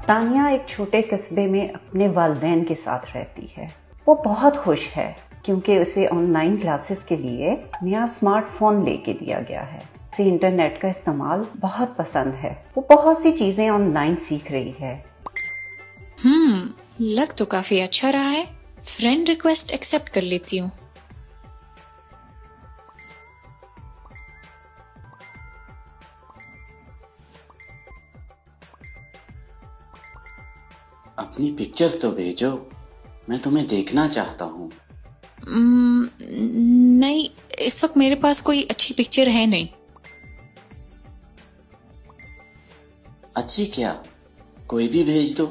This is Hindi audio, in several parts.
तानिया एक छोटे कस्बे में अपने वालिदैन के साथ रहती है। वो बहुत खुश है क्योंकि उसे ऑनलाइन क्लासेस के लिए नया स्मार्टफोन लेके दिया गया है। उसे इंटरनेट का इस्तेमाल बहुत पसंद है। वो बहुत सी चीजें ऑनलाइन सीख रही है। लग तो काफी अच्छा रहा है। फ्रेंड रिक्वेस्ट एक्सेप्ट कर लेती हूँ। अपनी पिक्चर्स तो भेजो, मैं तुम्हें देखना चाहता हूँ। नहीं, इस वक्त मेरे पास कोई अच्छी पिक्चर है नहीं। अच्छी क्या, कोई भी भेज दो,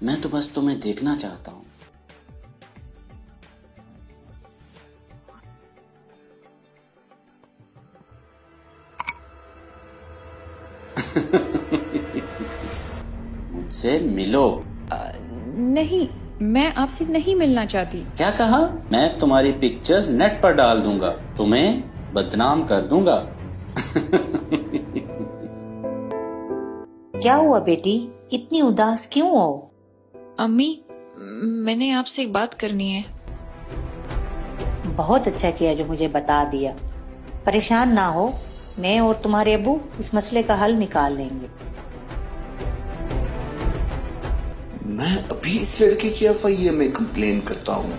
मैं तो बस तुम्हें देखना चाहता हूँ। मुझसे मिलो। नहीं, मैं आपसे नहीं मिलना चाहती। क्या कहा? मैं तुम्हारी पिक्चर्स नेट पर डाल दूंगा, तुम्हें बदनाम कर दूंगा। क्या हुआ बेटी, इतनी उदास क्यों हो? अम्मी, मैंने आपसे एक बात करनी है। बहुत अच्छा किया जो मुझे बता दिया। परेशान ना हो, मैं और तुम्हारे अब्बू इस मसले का हल निकाल लेंगे। मैं अभी इस लड़के की एफआईए में कंप्लेन करता हूँ।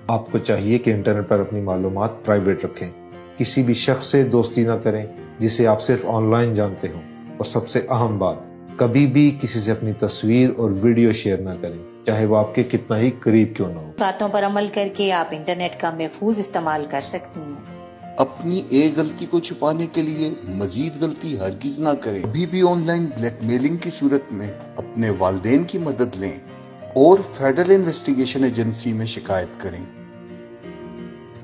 आपको चाहिए कि इंटरनेट पर अपनी मालूमात प्राइवेट रखें। किसी भी शख्स से दोस्ती ना करें जिसे आप सिर्फ ऑनलाइन जानते हो। और सबसे अहम बात, कभी भी किसी से अपनी तस्वीर और वीडियो शेयर ना करें, चाहे वो आपके कितना ही करीब क्यों ना हो। बातों पर अमल करके आप इंटरनेट का महफूज इस्तेमाल कर सकती हैं। अपनी एक गलती को छुपाने के लिए मजीद गलती हरगिज ना करें। अभी भी ऑनलाइन ब्लैकमेलिंग की सूरत में अपने वालिदैन की मदद लें और फेडरल इन्वेस्टिगेशन एजेंसी में शिकायत करें।